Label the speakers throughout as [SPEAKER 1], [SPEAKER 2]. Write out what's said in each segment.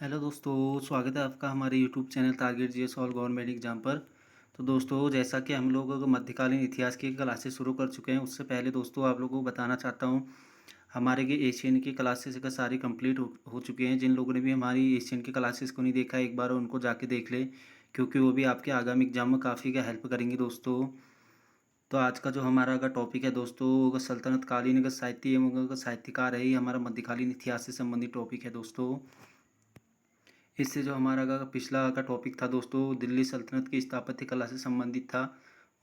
[SPEAKER 1] Hello दोस्तों, स्वागत है आपका हमारे YouTube channel target GS all government exam पर। तो दोस्तों, जैसा कि हम लोग मध्यकालीन इतिहास की क्लासेस शुरू कर चुके हैं, उससे पहले दोस्तों आप लोगों को बताना चाहता हूँ हमारे के एशियन की क्लासेस का सारी कंप्लीट हो चुके हैं। जिन लोगों ने भी हमारी एशियन की क्लासेस को नहीं देखा है, एक बार उनको जाके देख ले, क्योंकि वो भी आपके आगामी एग्जाम में काफ़ी का हेल्प करेंगी दोस्तों। तो आज का जो हमारा अगर टॉपिक है दोस्तों, अगर सल्तनत कालीन अगर साहित्य एवं अगर साहित्यकार है, ये हमारा मध्यकालीन इतिहास से संबंधित टॉपिक है दोस्तों। इससे जो हमारा का पिछला का टॉपिक था दोस्तों, दिल्ली सल्तनत की स्थापत्य कला से संबंधित था।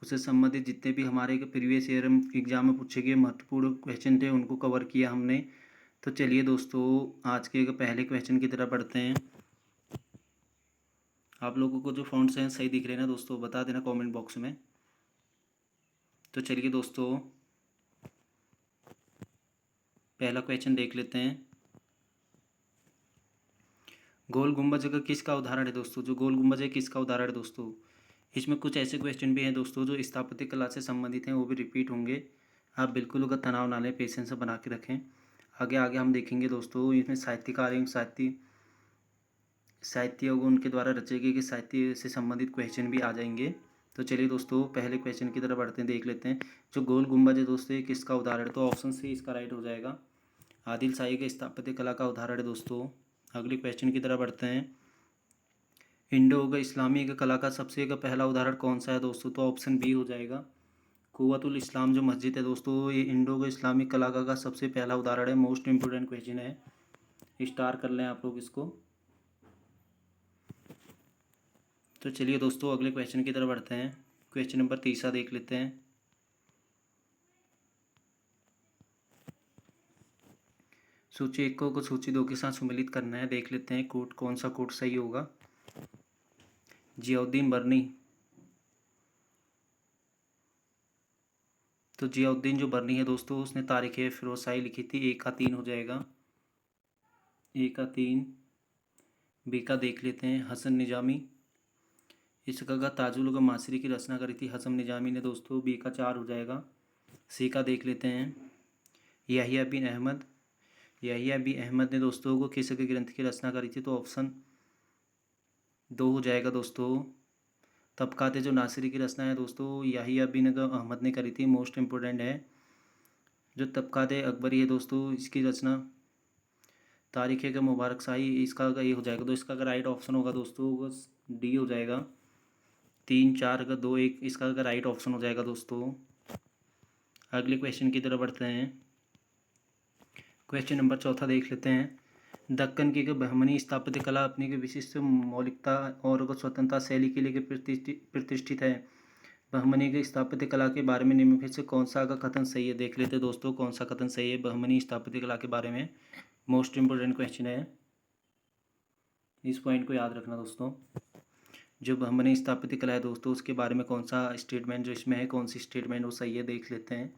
[SPEAKER 1] उससे संबंधित जितने भी हमारे प्रीवियस ईयर एग्जाम में पूछे गए महत्वपूर्ण क्वेश्चन थे, उनको कवर किया हमने। तो चलिए दोस्तों, आज के पहले क्वेश्चन की तरफ बढ़ते हैं। आप लोगों को जो फॉन्ट्स हैं सही दिख रहे हैं ना दोस्तों, बता देना कमेंट बॉक्स में। तो चलिए दोस्तों, पहला क्वेश्चन देख लेते हैं। गोल गुंबज का किसका उदाहरण है दोस्तों? जो गोल गुंबज है किसका उदाहरण है दोस्तों? इसमें कुछ ऐसे क्वेश्चन भी हैं दोस्तों जो स्थापत्य कला से संबंधित हैं, वो भी रिपीट होंगे। आप बिल्कुल अगर तनाव ना लें, पेशेंस से बना के रखें। आगे आगे हम देखेंगे दोस्तों, इसमें साहित्यकार एवं साहित्य उनके द्वारा रचे गए कि साहित्य से संबंधित क्वेश्चन भी आ जाएंगे। तो चलिए दोस्तों, पहले क्वेश्चन की तरफ बढ़ते हैं, देख लेते हैं। जो गोल गुंबज है दोस्तों, ये किसका उदाहरण है? तो ऑप्शन सी इसका राइट हो जाएगा। आदिल शाही के स्थापत्य कला का उदाहरण है दोस्तों। अगले क्वेश्चन की तरफ बढ़ते हैं। इंडो इस्लामी कला का सबसे का पहला उदाहरण कौन सा है दोस्तों? तो ऑप्शन बी हो जाएगा। कुव्वतुल इस्लाम जो मस्जिद है दोस्तों, ये इंडो इस्लामिक कला का सबसे पहला उदाहरण है। मोस्ट इंपोर्टेंट क्वेश्चन है, स्टार कर लें आप लोग इसको। तो चलिए दोस्तों, अगले क्वेश्चन की तरफ बढ़ते हैं। क्वेश्चन नंबर 3 देख लेते हैं। सूची 1 को सूची 2 के साथ सम्मिलित करना है, देख लेते हैं कोट कौन सा कोट सही होगा। जियाउद्दीन बर्नी। तो जियाउद्दीन जो बर्नी है दोस्तों, उसने तारीख फिरोजशाही लिखी थी। ए का 3 हो जाएगा। ए का 3। बी का देख लेते हैं हसन निजामी। इसका का ताजुल का मासरी की रचना करी थी हसन निजामी ने दोस्तों। बी का 4 हो जाएगा। सी का देख लेते हैं याहिया बिन अहमद। याहिया बिन अहमद ने दोस्तों को किस ग्रंथ की रचना करी थी? तो ऑप्शन 2 हो जाएगा दोस्तों। तबकाते जो नासिरी की रचना है दोस्तों, याहिया बिन अहमद ने करी थी। मोस्ट इम्पोर्टेंट है। जो तबकाते अकबरी है दोस्तों, इसकी रचना तारीख का मुबारक शाही, इसका का ये हो जाएगा। तो इसका का राइट ऑप्शन होगा दोस्तों, डी हो जाएगा। 3 4 का 2 1 इसका का राइट ऑप्शन हो जाएगा दोस्तों। अगले क्वेश्चन की तरफ बढ़ते हैं। क्वेश्चन नंबर 4 देख लेते हैं। दक्कन की बहमनी स्थापत्य कला अपनी की विशिष्ट मौलिकता और स्वतंत्रता शैली के लिए प्रतिष्ठित है। बहमनी की स्थापत्य कला के बारे में निम्न में से कौन सा का कथन सही है? देख लेते हैं दोस्तों, कौन सा कथन सही है बहमनी स्थापत्य कला के बारे में। मोस्ट इम्पोर्टेंट क्वेश्चन है, इस पॉइंट को याद रखना दोस्तों। जो बहमनी स्थापत्य कला है दोस्तों, उसके बारे में कौन सा स्टेटमेंट जो इसमें है, कौन सी स्टेटमेंट वो सही है, देख लेते हैं।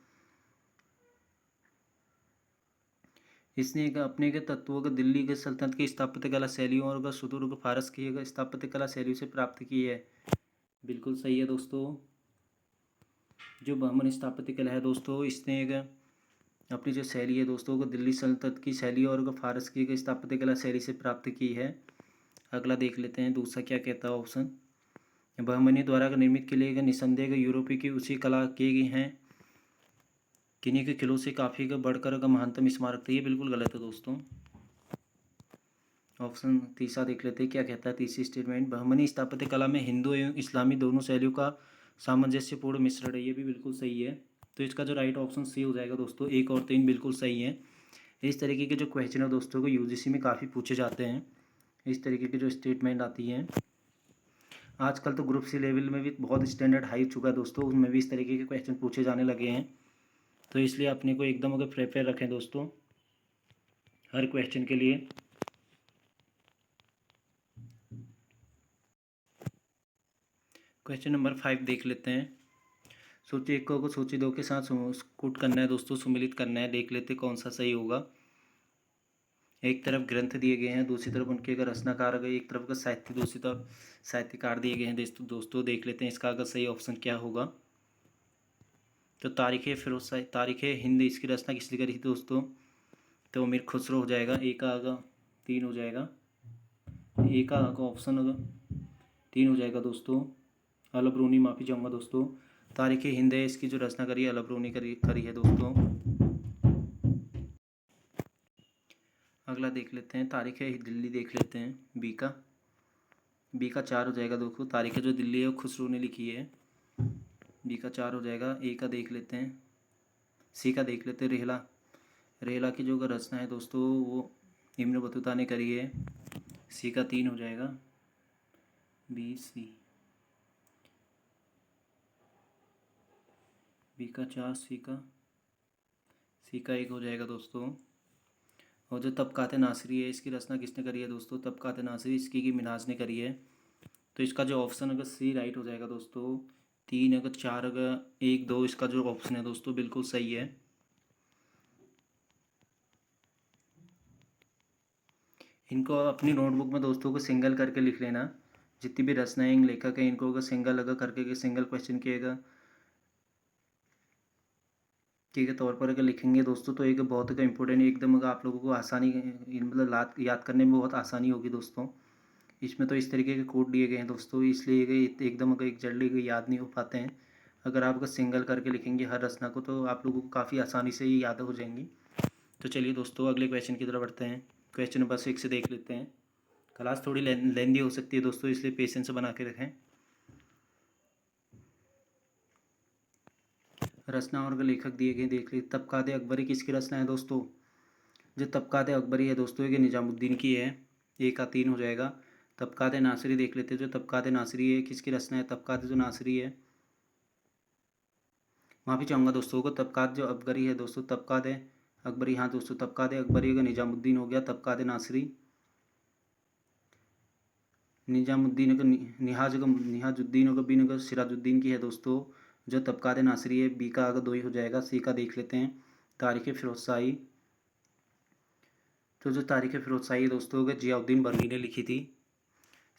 [SPEAKER 1] इसने एक अपने के तत्वों को दिल्ली के सल्तनत की स्थापत्य कला शैलियों और सुदूर फारस की स्थापत्य कला शैलियों से प्राप्त की है। बिल्कुल सही है दोस्तों। जो बहमनी स्थापत्य कला है दोस्तों, इसने एक अपनी जो शैली है दोस्तों को दिल्ली सल्तनत की शैली और फारस की स्थापत्य कला शैली से प्राप्त की है। अगला देख लेते हैं दूसरा क्या कहता है ऑप्शन। बहमनी द्वारा निर्मित किले का निसंदेह यूरोपीय की उसी कला के हैं। किन्हीं के किलों से काफ़ी का बढ़कर का महानतम स्मारक था। ये बिल्कुल गलत है दोस्तों। ऑप्शन 3 देख लेते हैं क्या कहता है। तीसरी स्टेटमेंट, बहमनी स्थापत्य कला में हिंदू एवं इस्लामी दोनों शैलियों का सामंजस्यपूर्ण मिश्रण है। ये भी बिल्कुल सही है। तो इसका जो राइट ऑप्शन सी हो जाएगा दोस्तों। 1 और 3 बिल्कुल सही है। इस तरीके के जो क्वेश्चन है दोस्तों को यूजीसी में काफ़ी पूछे जाते हैं। इस तरीके की जो स्टेटमेंट आती हैं, आजकल तो ग्रुप सी लेवल में भी बहुत स्टैंडर्ड हाई चुका है दोस्तों, उनमें भी इस तरीके के क्वेश्चन पूछे जाने लगे हैं। तो इसलिए अपने को एकदम अगर प्रिपेयर रखें दोस्तों हर क्वेश्चन के लिए। क्वेश्चन नंबर 5 देख लेते हैं। सूची 1 को सूची 2 के साथ कूट करना है दोस्तों, सम्मिलित करना है, देख लेते कौन सा सही होगा। एक तरफ ग्रंथ दिए गए हैं, दूसरी तरफ उनके अगर रचनाकार गए, एक तरफ का साहित्य, दूसरी तरफ साहित्यकार दिए गए हैं दोस्तों देख लेते हैं इसका अगर सही ऑप्शन क्या होगा। तो तारीख हिंद इसकी रचना किसने करी थी दोस्तों? तो अमीर खुसरो हो जाएगा। एक का आगा 3 हो जाएगा। ए का ऑप्शन अगर 3 हो जाएगा दोस्तों, अलबरूनी, माफ़ी चाहूँगा दोस्तों। तारीख़ हिंद है, इसकी जो रचना करी है अलबरूनी करी है दोस्तों। अगला देख लेते हैं, तारीख़ दिल्ली देख लेते हैं। बी का 4 हो जाएगा दोस्तों। तारीख़ जो दिल्ली है वो खुसरो ने लिखी है। बी का 4 हो जाएगा। ए का देख लेते हैं, सी का देख लेते हैं, रेहला की जो रचना है दोस्तों वो इब्न बतूता ने करी है। सी का 3 हो जाएगा। बी का 4, सी का 1 हो जाएगा दोस्तों। और जो तबकात नासरी है, इसकी रचना किसने करी है दोस्तों? तबकात नासरी इसकी की मिनाज ने करी है। तो इसका जो ऑप्शन अगर सी राइट हो जाएगा दोस्तों। 3 अगर 4 अगर 1 2 इसका जो ऑप्शन है दोस्तों बिल्कुल सही है। इनको अपनी नोटबुक में दोस्तों को सिंगल करके लिख लेना। जितनी भी रचनाएं लेखक है इनको अगर सिंगल अगर करके सिंगल क्वेश्चन के तौर पर अगर लिखेंगे दोस्तों तो एक बहुत का इंपॉर्टेंट एकदम अगर आप लोगों को आसानी मतलब याद करने में बहुत आसानी होगी दोस्तों। इसमें तो इस तरीके के कोड दिए गए हैं दोस्तों, इसलिए एकदम अगर एक जल्दी याद नहीं हो पाते हैं। अगर आप अगर सिंगल करके लिखेंगे हर रचना को तो आप लोगों को काफ़ी आसानी से ये याद हो जाएंगी। तो चलिए दोस्तों अगले क्वेश्चन की तरफ बढ़ते हैं। क्वेश्चन नंबर 6 से देख लेते हैं। क्लास थोड़ी लेंदी हो सकती है दोस्तों, इसलिए पेशेंस बना के रखें। रचना और लेखक दिए गए देख लीजिए। तबकात अकबरी किसकी रचना है दोस्तों? जो तबकात अकबरी है दोस्तों ये निजामुद्दीन की है। ए का 3 हो जाएगा। तबकात नासिरी देख लेते हैं। जो तबकात नासिरी है किसकी रचना है? तबकात जो नासिरी है, माफ़ी चाहूँगा दोस्तों को, तबकात जो अकबरी है दोस्तों, तबकात अकबरी, हाँ दोस्तों तबकात अकबरी का निजामुद्दीन हो गया। तबकात नासिरी निजामुद्दीन का निहाजुद्दीन का बिन सिराजुद्दीन की है दोस्तों। जो तबकात नासिरी है बी का अगर 2 ही हो जाएगा। सी का देख लेते हैं। तारीख़ फ़िरोज़शाही, तो जो तारीख़ फ़िरोज़शाही है दोस्तों वो जियाउद्दीन बर्नी ने लिखी थी।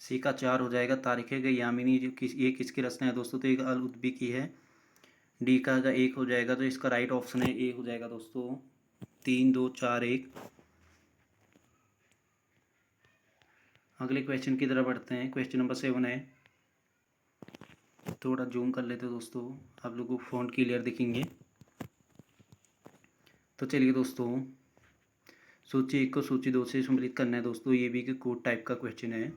[SPEAKER 1] सी का 4 हो जाएगा। तारीख़ यामिनी जो ये किसकी रचना है दोस्तों? तो एक अल उद्बी की है। डी का अगर 1 हो जाएगा तो इसका राइट ऑप्शन है ए हो जाएगा दोस्तों। 3 2 4 1। अगले क्वेश्चन की तरफ बढ़ते हैं। क्वेश्चन नंबर 7 है। थोड़ा जूम कर लेते हैं दोस्तों, आप लोगों को फ़ॉन्ट क्लियर दिखेंगे। तो चलिए दोस्तों, सूची 1 को सूची 2 से सम्मिलित करना है दोस्तों। ये भी कोड टाइप का क्वेश्चन है।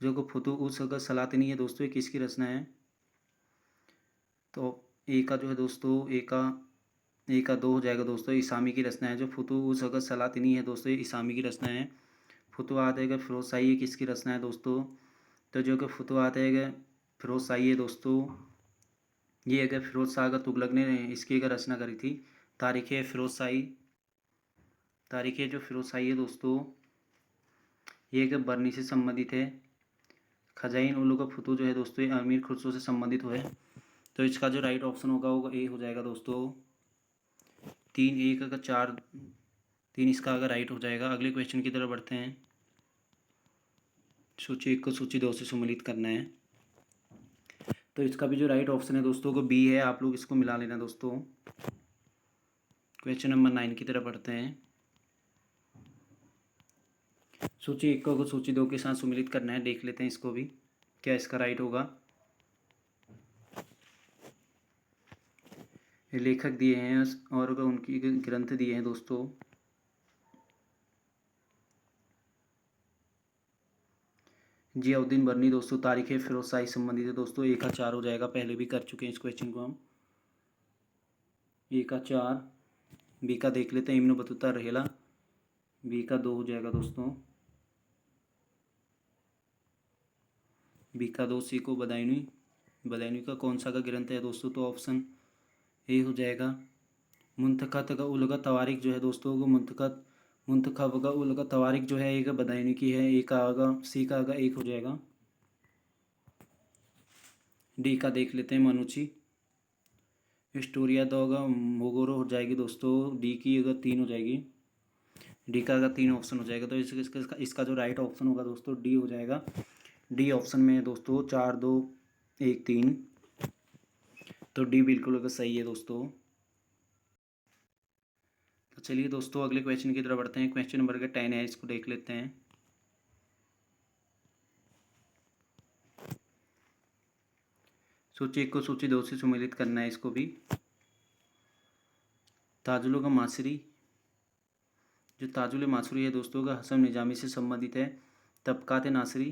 [SPEAKER 1] जो को फुतूहुस अगर सलातिनी है दोस्तों, ये किसकी रचना है? तो ए का जो है दोस्तों, ए का 2 हो जाएगा दोस्तों। इसामी की रचना है। जो फुतूहुस अगर सलातिनी है दोस्तों, ये इसामी की रचना है। फुतुहात है फ़िरोज़शाही है किसकी रचना है दोस्तों? तो जो कि फुतुहात है फ़िरोज़शाही है दोस्तों, ये अगर फ़िरोज़ शाह अगर तुगलक ने इसकी अगर रचना करी थी। तारीख़ फ़िरोज़शाही, तारीख़ जो फ़िरोज़शाही है दोस्तों ये अगर बरनी से संबंधित है। खजाइन उल का फतू जो है दोस्तों ये अमीर खुसरो से संबंधित हुए। तो इसका जो राइट ऑप्शन होगा ए हो जाएगा दोस्तों। 3 1 अगर 4 3 इसका अगर राइट हो जाएगा। अगले क्वेश्चन की तरफ बढ़ते हैं। सूची 1 को सूची 2 से सम्मिलित करना है। तो इसका भी जो राइट ऑप्शन है दोस्तों को बी है। आप लोग इसको मिला लेना दोस्तों। क्वेश्चन नंबर 9 की तरफ बढ़ते हैं। सूची 1 को सूची 2 के साथ सम्मिलित करना है। देख लेते हैं इसको भी, क्या इसका राइट होगा। लेखक दिए हैं और उनकी ग्रंथ दिए हैं दोस्तों। जियाउद्दीन बर्नी दोस्तों, तारीख़ फ़िरोज़शाही संबंधित है दोस्तों। ए का 4 हो जाएगा। पहले भी कर चुके हैं इस क्वेश्चन को हम। ए का 4। बी का देख लेते हैं, इब्न बतूता रहेला। बी का 2 हो जाएगा दोस्तों। बी का 2। सी को बदायूनी का कौन सा का ग्रंथ है दोस्तों? तो ऑप्शन ए हो जाएगा। मुंतखब का उलगा तवारीख जो है दोस्तों वो मुंतखब का उलगा तवारीख जो है एक बदायूनी की है। ए का आगा, सी का आगा 1 हो जाएगा। डी का देख लेते हैं, मनुची हिस्टोरिया तो होगा मोगोरो हो जाएगी दोस्तों। डी की अगर 3 हो जाएगी। डी का अगर 3 ऑप्शन हो जाएगा तो इसका जो राइट ऑप्शन होगा दोस्तों डी हो जाएगा। डी ऑप्शन में है दोस्तों 4 2 1 3। तो डी बिल्कुल अगर सही है दोस्तों। तो चलिए दोस्तों अगले क्वेश्चन की तरफ बढ़ते हैं। क्वेश्चन नंबर का 10 है, इसको देख लेते हैं। सूची 1 को सूची 2 से सम्मिलित करना है इसको भी। ताजुल का मासरी, जो ताजुल मासरी है दोस्तों का हसन निजामी से संबंधित है। तबकात नासरी,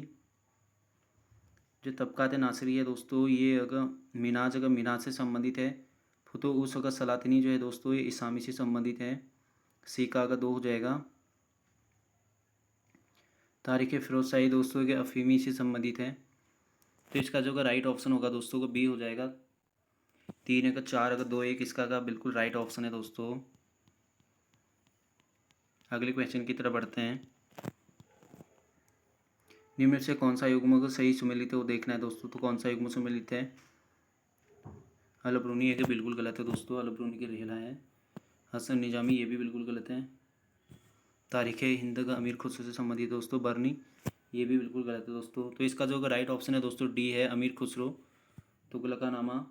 [SPEAKER 1] जो तबकात नासरी है दोस्तों ये अगर मीनाज से संबंधित है। फुतूस अगर सलातिनी जो है दोस्तों ये इस्लामी से संबंधित है। सी का अगर 2 हो जाएगा। तारीख़ फ़िरोज़ शाही दोस्तों के अफ़ीमी से संबंधित है, तो इसका जो राइट ऑप्शन होगा दोस्तों को बी हो जाएगा। 3 अगर 4 अगर 2 1 इसका का बिल्कुल राइट ऑप्शन है दोस्तों। अगले क्वेश्चन की तरफ बढ़ते हैं। निम्न में से कौन सा युग्म को सही सुमेलित है वो देखना है दोस्तों। तो कौन सा युग्म सुमेलित है? अलबरूनी है कि बिल्कुल गलत है दोस्तों, अलबरूनी की रेहला है। हसन निजामी ये भी बिल्कुल गलत है। तारीख़ हिंद का अमीर खुसरो से संबंधित दोस्तों बरनी, ये भी बिल्कुल गलत है दोस्तों। तो इसका जो राइट ऑप्शन है दोस्तों डी है, अमीर खुसरो तुगलकानामा।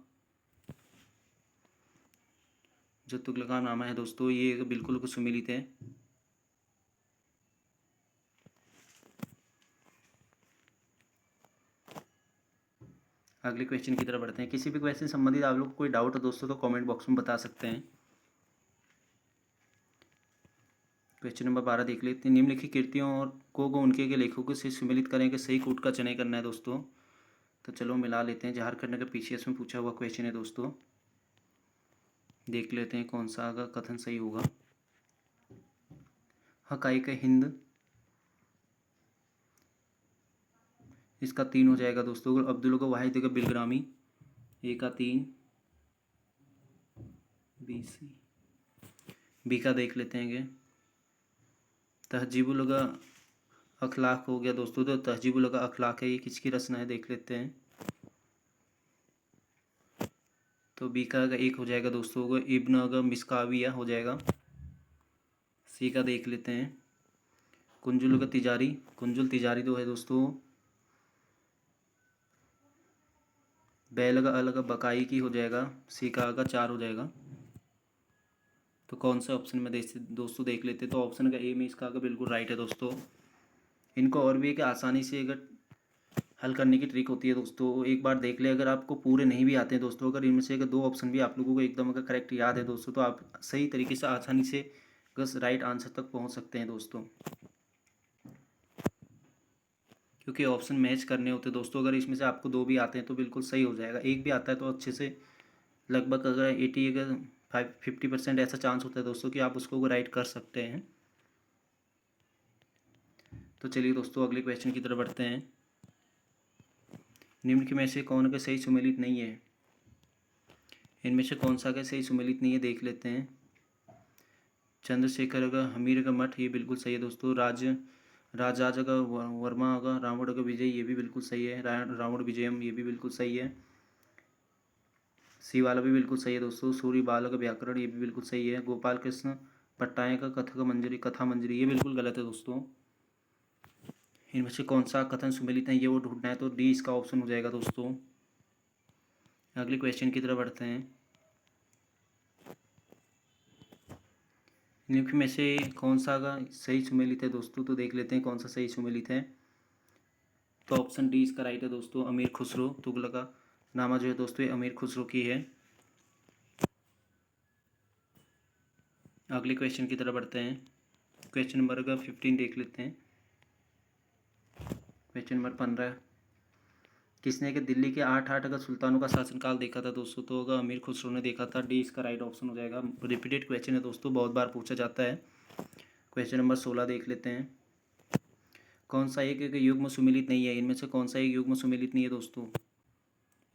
[SPEAKER 1] जो तुगलकानामा है दोस्तों ये बिल्कुल सुमेलित है। अगले क्वेश्चन की तरफ बढ़ते हैं। किसी भी क्वेश्चन संबंधित आप लोग को कोई डाउट है दोस्तों तो कमेंट बॉक्स में बता सकते हैं। क्वेश्चन नंबर 12 देख लेते हैं। निम्नलिखित कृतियों और को उनके के लेखकों से सम्मिलित करें कि सही कूट का चयन करना है दोस्तों। तो चलो मिला लेते हैं। झारखंड का पीसीएस में पूछा हुआ क्वेश्चन है दोस्तों, देख लेते हैं कौन सा का कथन सही होगा। हकाइक हिंद, इसका 3 हो जाएगा दोस्तों। अब्दुल का वाहिद का बिलग्रामी, ए का 3। बी का देख लेते हैं। तहजीबुल का अखलाक हो गया दोस्तों, तो तहजीबुल का अखलाक है, ये किसकी रचना है देख लेते हैं। तो बी का 1 हो जाएगा दोस्तों को इब्न मिसकाविया हो जाएगा। सी का देख लेते हैं। कुंजुल का तिजारी, कुंजुल तिजारी तो है दोस्तों। बैल का अलग बकाई की हो जाएगा। सी का 4 हो जाएगा। तो कौन सा ऑप्शन में दोस्तों देख लेते हैं। तो ऑप्शन का ए में इसका बिल्कुल राइट है दोस्तों। इनको और भी एक आसानी से अगर हल करने की ट्रिक होती है दोस्तों, एक बार देख ले। अगर आपको पूरे नहीं भी आते हैं दोस्तों, अगर इनमें से अगर 2 ऑप्शन भी आप लोगों को एकदम अगर करेक्ट याद है दोस्तों, तो आप सही तरीके से आसानी से बस राइट आंसर तक पहुंच सकते हैं दोस्तों, क्योंकि ऑप्शन मैच करने होते हैं दोस्तों। अगर इसमें से आपको 2 भी आते हैं तो बिल्कुल सही हो जाएगा। एक भी आता है तो अच्छे से लगभग अगर 80 अगर 50% ऐसा चांस होता है दोस्तों कि आप उसको राइट कर सकते हैं। तो चलिए दोस्तों अगले क्वेश्चन की तरफ बढ़ते हैं। निम्न में से कौन का सही सुमेलित नहीं है? इनमें से कौन सा का सही सुमेलित नहीं है देख लेते हैं। चंद्रशेखर का हमीर का मठ, ये बिल्कुल सही है दोस्तों। राजाज का वर्मा का रावण का विजय, ये भी बिल्कुल सही है। रावण विजयम, ये भी बिल्कुल सही है। सी वाला भी बिल्कुल सही है दोस्तों। सूर्य बाल का व्याकरण, ये भी बिल्कुल सही है। गोपाल कृष्ण पट्टाय का कथा मंजरी, ये बिल्कुल गलत है दोस्तों। इनमें से कौन सा कथन सुमेलित है ये वो ढूंढना है, तो डी इसका ऑप्शन हो जाएगा दोस्तों। अगले क्वेश्चन की तरफ बढ़ते हैं। निम्न में से कौन सा का सही सुमेलित है दोस्तों, तो देख लेते हैं कौन सा सही सुमेलित है। तो ऑप्शन डी इसका राइट है दोस्तों। अमीर खुसरो तुगलका नामा जो है दोस्तों ये अमीर खुसरो की है। अगले क्वेश्चन की तरफ बढ़ते हैं। क्वेश्चन नंबर 15 देख लेते हैं। क्वेश्चन नंबर 15, किसने के दिल्ली के 8 अगर सुल्तानों का शासनकाल देखा था दोस्तों, तो होगा अमीर खुसरो ने देखा था। डी इसका राइट ऑप्शन हो जाएगा। रिपीटेड क्वेश्चन है दोस्तों, बहुत बार पूछा जाता है। क्वेश्चन नंबर 16 देख लेते हैं। कौन सा एक युग्म सुमेलित नहीं है? इनमें से कौन सा एक युग्म सुमेलित नहीं है दोस्तों?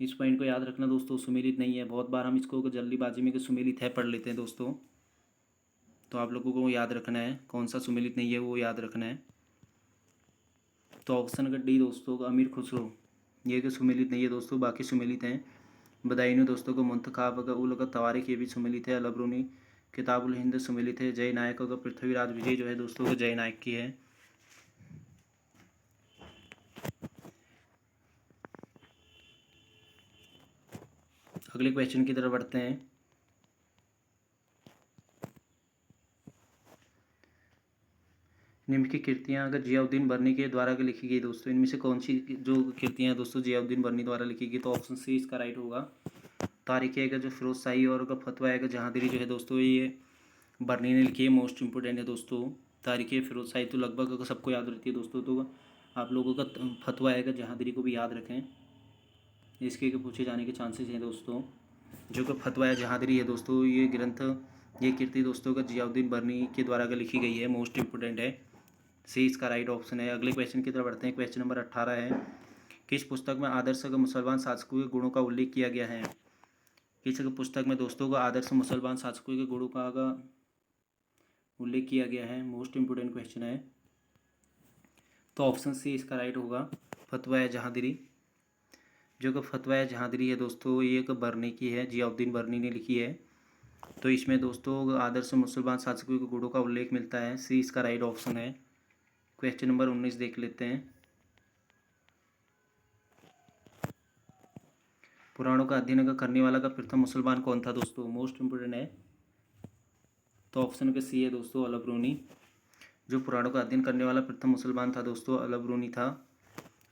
[SPEAKER 1] इस पॉइंट को याद रखना दोस्तों, सुमेलित नहीं है। बहुत बार हम इसको जल्दीबाजी में सुमेलित है पढ़ लेते हैं दोस्तों, तो आप लोगों को याद रखना है कौन सा सुमेलित नहीं है वो याद रखना है। तो ऑप्शन का डी दोस्तों अमीर खुसरो, ये कि सुमेलित नहीं है दोस्तों, बाकी सुमेलित हैं। बदायूं दोस्तों को मुंतखाब का उल का तवारीख, ये भी सुमेलित है। अलबरूनी किताबुल हिंद सुमेलित है। जय नायक का पृथ्वीराज विजय जो है दोस्तों को जय नायक की है। अगले क्वेश्चन की तरफ बढ़ते हैं। निम्न की कृतियाँ अगर जियाउद्दीन बर्नी के द्वारा अगर लिखी गई दोस्तों, इनमें से कौन सी जो कृतियाँ हैं दोस्तों जियाउद्दीन बर्नी द्वारा लिखी गई, तो ऑप्शन सी इसका राइट होगा। तारीख है जो फिरोज शाही और का फतवा है जहांगीरी जो है दोस्तों, ये बर्नी ने लिखी है, मोस्ट इंपोर्टेंट है दोस्तों। तारीख फिरोज शाही तो लगभग अगर सबको याद रहती है दोस्तों, तो आप लोगों का फतवा है जहांगीरी को भी याद रखें, इसके पूछे जाने के चांसेस हैं दोस्तों। जो कि फतवा है जहांगीरी है दोस्तों, ये ग्रंथ, ये कृति दोस्तों का जियाउद्दीन बर्नी के द्वारा अगर लिखी गई है, मोस्ट इंपोर्टेंट है, सी इसका राइट ऑप्शन है। अगले क्वेश्चन की तरफ बढ़ते हैं। क्वेश्चन नंबर 18 है, किस पुस्तक में आदर्श मुसलमान शासकों के गुणों का उल्लेख किया गया है। किस पुस्तक में दोस्तों का आदर्श मुसलमान शासकों के गुणों का उल्लेख किया गया है, मोस्ट इंपोर्टेंट क्वेश्चन है, तो ऑप्शन सी इसका राइट होगा, फतवा है जहांगीरी। जो कि फतवा है जहांगीरी है दोस्तों, ये एक बर्नी की है, जियाउद्दीन बर्नी ने लिखी है। तो इसमें दोस्तों आदर्श मुसलमान शासकों के गुणों का उल्लेख मिलता है, सी इसका राइट ऑप्शन है। क्वेश्चन नंबर 19 देख लेते हैं। पुराणों का अध्ययन करने वाला का प्रथम मुसलमान कौन था दोस्तों, मोस्ट इंपोर्टेंट है, तो ऑप्शन के सी है दोस्तों, अल बरूनी। जो पुराणों का अध्ययन करने वाला प्रथम मुसलमान था दोस्तों, अल बरूनी था।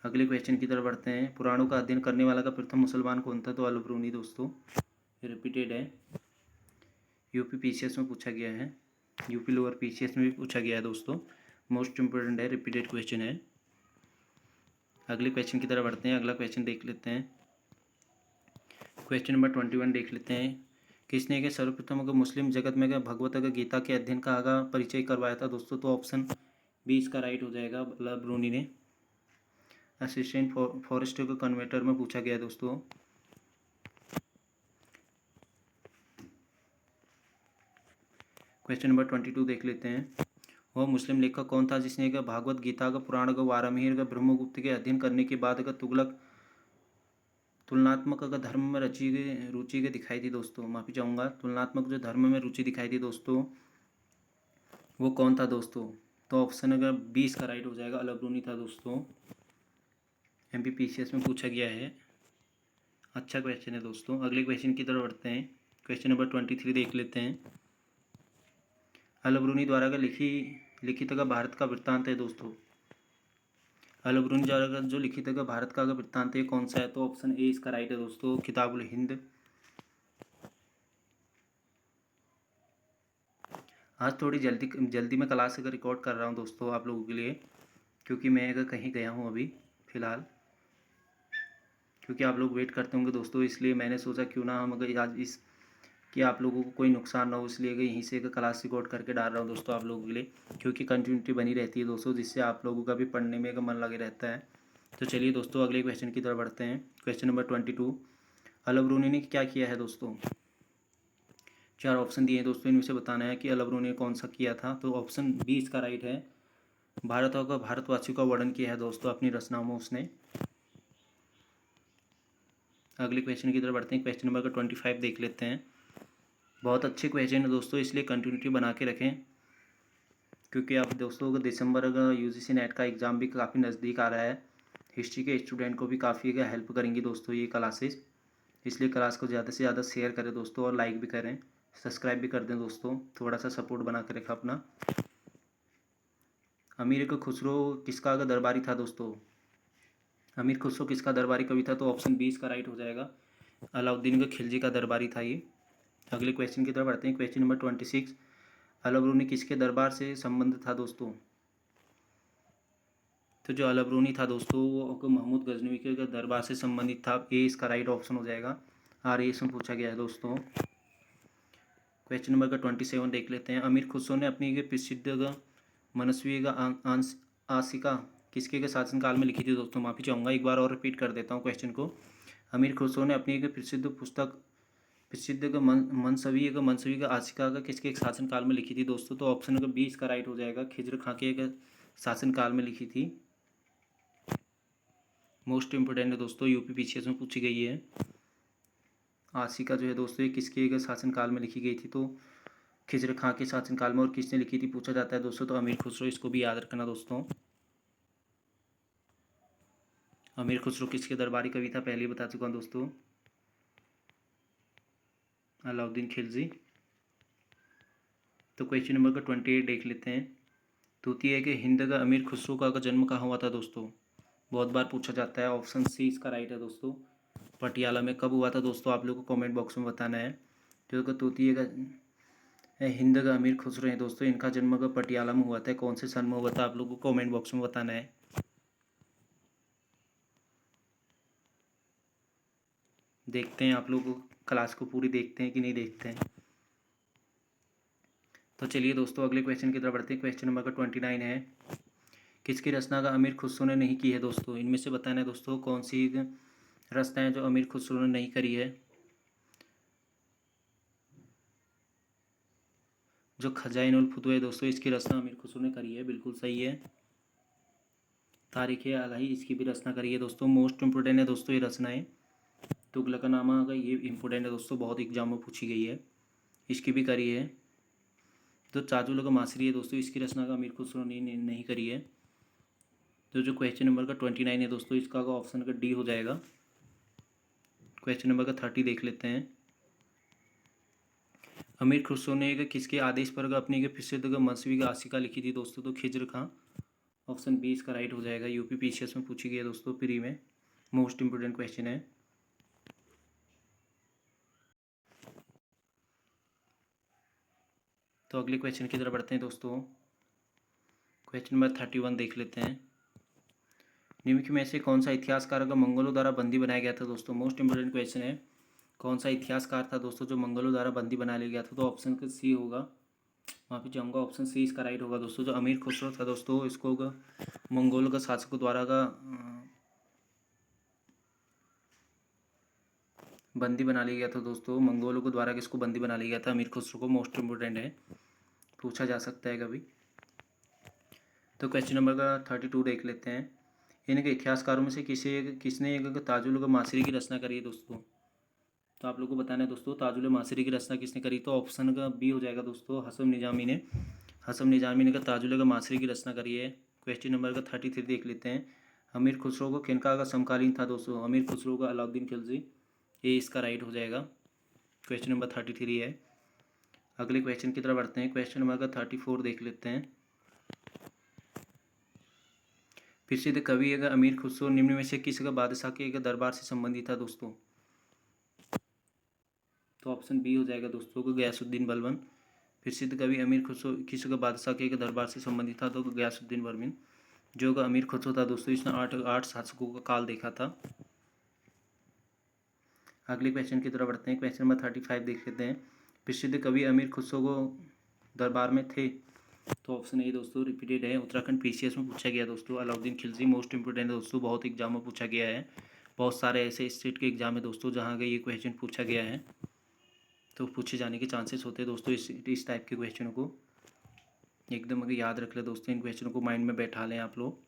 [SPEAKER 1] अगले क्वेश्चन की तरफ बढ़ते हैं। पुराणों का अध्ययन करने वाला का प्रथम मुसलमान कौन था, तो अल बरूनी दोस्तों, रिपीटेड है, यूपी पीसीएस में पूछा गया है, यूपी लोअर पीसीएस में भी पूछा गया है दोस्तों, मोस्ट इंपोर्टेंट है, रिपीटेड क्वेश्चन है। अगले क्वेश्चन की तरफ बढ़ते हैं। अगला क्वेश्चन देख लेते हैं। क्वेश्चन नंबर 21 देख लेते हैं। किसने के सर्वप्रथम अगर मुस्लिम जगत में भगवत अगर गीता के अध्ययन का आगा परिचय करवाया था दोस्तों, तो ऑप्शन बी इसका राइट हो जाएगा, अल बरूनी ने। असिस्टेंट फॉरेस्ट के कन्वर्टर में पूछा गया दोस्तों। क्वेश्चन नंबर 22 देख लेते हैं। वह मुस्लिम लेखक कौन था जिसने भागवत गीता का पुराण का वाराणसी का ब्रह्मगुप्त के अध्ययन करने के बाद का तुगलक तुलनात्मक अगर धर्म में रुचि के दिखाई थी दोस्तों, माफ़ी चाहूँगा, तुलनात्मक जो धर्म में रुचि दिखाई थी दोस्तों, वो कौन था दोस्तों, तो ऑप्शन अगर 20 का राइट हो जाएगा, अल बरूनी था दोस्तों। MPPCS में पूछा गया है, अच्छा क्वेश्चन है दोस्तों। अगले क्वेश्चन की तरफ बढ़ते हैं। क्वेश्चन नंबर 23 देख लेते हैं। अल बरूनी द्वारा का लिखित का भारत का वृत्तांत है दोस्तों, अल बरूनी द्वारा जो लिखित का भारत का वृत्तांत है कौन सा है, तो ऑप्शन ए इसका राइट है दोस्तों, किताबुल हिंद। आज थोड़ी जल्दी में क्लास अगर रिकॉर्ड कर रहा हूँ दोस्तों आप लोगों के लिए, क्योंकि मैं अगर कहीं गया हूँ अभी फ़िलहाल, क्योंकि आप लोग वेट करते होंगे दोस्तों, इसलिए मैंने सोचा क्यों ना हम अगर आज इस कि आप लोगों को कोई नुकसान ना हो, इसलिए अगर यहीं से क्लास रिकॉर्ड करके डाल रहा हूँ दोस्तों आप लोगों के लिए, क्योंकि कंटिन्यूटी बनी रहती है दोस्तों, जिससे आप लोगों का भी पढ़ने में मन लगे रहता है। तो चलिए दोस्तों अगले क्वेश्चन की तरफ बढ़ते हैं। क्वेश्चन नंबर 22, अल बरूनी ने क्या किया है दोस्तों, 4 ऑप्शन दिए हैं दोस्तों, इनमें से बताना है कि अल बरूनी ने कौन सा किया था, तो ऑप्शन बी इसका राइट है, भारत और भारतवासियों का वर्णन किया है दोस्तों अपनी रचनाओं में उसने। अगले क्वेश्चन की तरफ बढ़ते हैं। क्वेश्चन नंबर 25 देख लेते हैं। बहुत अच्छे क्वेश्चन है दोस्तों, इसलिए कंटिन्यूटी बना के रखें, क्योंकि आप दोस्तों को दिसंबर का UGC नेट का एग्ज़ाम भी काफ़ी नज़दीक आ रहा है। हिस्ट्री के स्टूडेंट को भी काफ़ी हेल्प करेंगी दोस्तों ये क्लासेस, इसलिए क्लास को ज़्यादा से ज़्यादा शेयर करें दोस्तों, और लाइक भी करें, सब्सक्राइब भी कर दें दोस्तों, थोड़ा सा सपोर्ट बना के रखें अपना। अमीर का खुसरो किसका का दरबारी था दोस्तों, अमीर खुसरो किसका दरबारी कवि था, तो ऑप्शन 20 का राइट हो जाएगा, अलाउद्दीन का खिलजी का दरबारी था ये। अगले क्वेश्चन की तरफ बढ़ते हैं। क्वेश्चन नंबर 26, अल बरूनी किसके दरबार से संबंध था दोस्तों, तो जो अल बरूनी था दोस्तों वो महमूद गजनवी के दरबार से संबंधित था, ए इसका राइट ऑप्शन हो जाएगा, RAS में पूछा गया है दोस्तों। क्वेश्चन नंबर 27 देख लेते हैं। अमीर खुसरो ने अपनी प्रसिद्ध मनस्वी आशिका किसके के शासनकाल में लिखी थी दोस्तों, माफ़ी चाहूँगा, एक बार और रिपीट कर देता हूँ क्वेश्चन को। अमीर खुसरो ने अपनी एक प्रसिद्ध मनसवी का आशिका का किसके शासनकाल में लिखी थी दोस्तों, तो ऑप्शन नंबर 20 का राइट हो जाएगा, खिज्र खां के शासनकाल में लिखी थी। मोस्ट इंपोर्टेंट है दोस्तों, यूपी पीसीएस में पूछी गई है। आशिका जो है दोस्तों ये किसके शासनकाल में लिखी गई थी, तो खिज्र खां के शासनकाल में, और किसने लिखी थी पूछा जाता है दोस्तों, तो अमीर खुसरो, इसको भी याद रखना दोस्तों। अमीर खुसरो किसके दरबारी कवि था, पहले ही बता चुका हूँ दोस्तों, अलाउद्दीन खिलजी। तो क्वेश्चन नंबर 28 देख लेते हैं। तूती है कि हिंद का अमीर खुसरो का जन्म कहाँ हुआ था दोस्तों? बहुत बार पूछा जाता है। ऑप्शन सी इसका राइट है दोस्तों। पटियाला में कब हुआ था दोस्तों? आप लोगों को कमेंट बॉक्स में बताना है। जो तूती का हिंद का अमीर खुसरो हैं दोस्तों, इनका जन्म का पटियाला में हुआ था। कौन से सन में हुआ था? आप लोगों को कमेंट बॉक्स में बताना है। देखते हैं आप लोग क्लास को पूरी देखते हैं कि नहीं देखते हैं। तो चलिए दोस्तों अगले क्वेश्चन की तरफ बढ़ते हैं। क्वेश्चन नंबर 29 है, किसकी रचना का अमीर खुसरो ने नहीं की है दोस्तों? इनमें से बताना है दोस्तों कौन सी रचना है जो अमीर खुसरो ने नहीं करी है। जो खजाइनुल फुतूह है दोस्तों, इसकी रचना अमीर खुसरो ने करी है, बिल्कुल सही है। तारीख़ इलाही इसकी भी रचना करी है दोस्तों। मोस्ट इम्पोर्टेंट है दोस्तों ये रचनाएं। तुगलकनामा का ये इम्पोर्टेंट है दोस्तों, बहुत एग्जाम में पूछी गई है। इसकी भी करी है। जो चाजुल का मासरी है दोस्तों, इसकी रचना का अमीर खुसरो ने नहीं करी है। तो जो क्वेश्चन नंबर 29 है दोस्तों, इसका ऑप्शन का डी हो जाएगा। क्वेश्चन नंबर 30 देख लेते हैं। अमीर खुसरो ने किसके आदेश पर अपनी प्रसिद्ध मसवी आशिका लिखी थी दोस्तों? तो खिजर खां। ऑप्शन बी इसका राइट हो जाएगा। यूपी पीसीएस में पूछी गई है दोस्तों, प्री में। मोस्ट इंपोर्टेंट क्वेश्चन है। तो अगले क्वेश्चन की तरफ बढ़ते हैं दोस्तों। क्वेश्चन नंबर 31 देख लेते हैं। निम्न में से कौन सा इतिहासकार का मंगोलों द्वारा बंदी बनाया गया था दोस्तों? मोस्ट इंपोर्टेंट क्वेश्चन है। कौन सा इतिहासकार था दोस्तों जो मंगोलों द्वारा बंदी बना लिया गया था? तो ऑप्शन का सी होगा। माफी चाहूँगा, ऑप्शन सी इसका राइट होगा दोस्तों। जो अमीर खुसरो था दोस्तों, इसको मंगोल का शासकों द्वारा बंदी बना लिया गया था दोस्तों। मंगोलों को द्वारा किसको बंदी बना लिया गया था? अमीर खुसरो को। मोस्ट इंपोर्टेंट है, पूछा जा सकता है कभी। तो क्वेश्चन नंबर 32 देख लेते हैं। इनके इतिहासकारों में से किसने ताजुल मासरी की रचना करी है दोस्तों? तो आप लोगों को बताना है दोस्तों ताजुल मासरी की रचना किसने करी? तो ऑप्शन का बी हो जाएगा दोस्तों, हसम निजामी ने। हसम निजामी ने ताजुल मासरी की रचना करी है। क्वेश्चन नंबर 33 देख लेते हैं। अमीर खुसरो को किनका समकालीन था दोस्तों? अमीर खुसरो का अलाउद्दीन खिलजी। ये इसका राइट हो जाएगा। क्वेश्चन नंबर 33 है। अगले क्वेश्चन की तरफ बढ़ते हैं। क्वेश्चन नंबर 34 देख लेते हैं। प्रसिद्ध कवि अमीर खुसरो निम्न में से किस बादशाह के दरबार से संबंधित था दोस्तों? तो ऑप्शन बी हो जाएगा दोस्तों को गयासुद्दीन बलबन। प्रसिद्ध कवि अमीर खुसरो किस बादशाह के दरबार से संबंधित था? तो गयासुद्दीन बलबन। जो अमीर खुसरो था दोस्तों, इसने आठ शासकों का काल देखा था। अगले क्वेश्चन की तरफ बढ़ते हैं। क्वेश्चन नंबर 35 देख लेते हैं। प्रसिद्ध कवि अमीर खुसरो को दरबार में थे? तो ऑप्शन ए दोस्तों रिपीटेड है। उत्तराखंड पीसीएस में पूछा गया दोस्तों। अलाउद्दीन खिलजी। मोस्ट इंपोर्टेंट है दोस्तों, बहुत एग्जाम में पूछा गया है। बहुत सारे ऐसे स्टेट के एग्जाम है दोस्तों जहाँ का ये क्वेश्चन पूछा गया है, तो पूछे जाने के चांसेस होते हैं दोस्तों। इस टाइप के क्वेश्चन को एकदम अगर याद रख ले दोस्तों, इन क्वेश्चन को माइंड में बैठा लें आप लोग।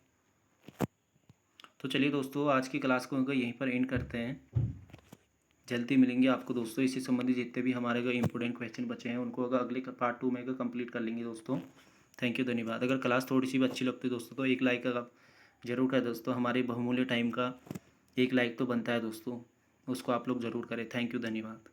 [SPEAKER 1] तो चलिए दोस्तों आज की क्लास को यहीं पर एंड करते हैं। जल्दी मिलेंगे आपको दोस्तों। इसी संबंधी जितने भी हमारे इंपॉर्टेंट क्वेश्चन बचे हैं उनको अगले पार्ट 2 में कंप्लीट कर लेंगे दोस्तों। थैंक यू, धन्यवाद। अगर क्लास थोड़ी सी भी अच्छी लगती है दोस्तों तो एक लाइक का जरूर करें दोस्तों। हमारे बहुमूल्य टाइम का एक लाइक तो बनता है दोस्तों, उसको आप लोग ज़रूर करें। थैंक यू, धन्यवाद।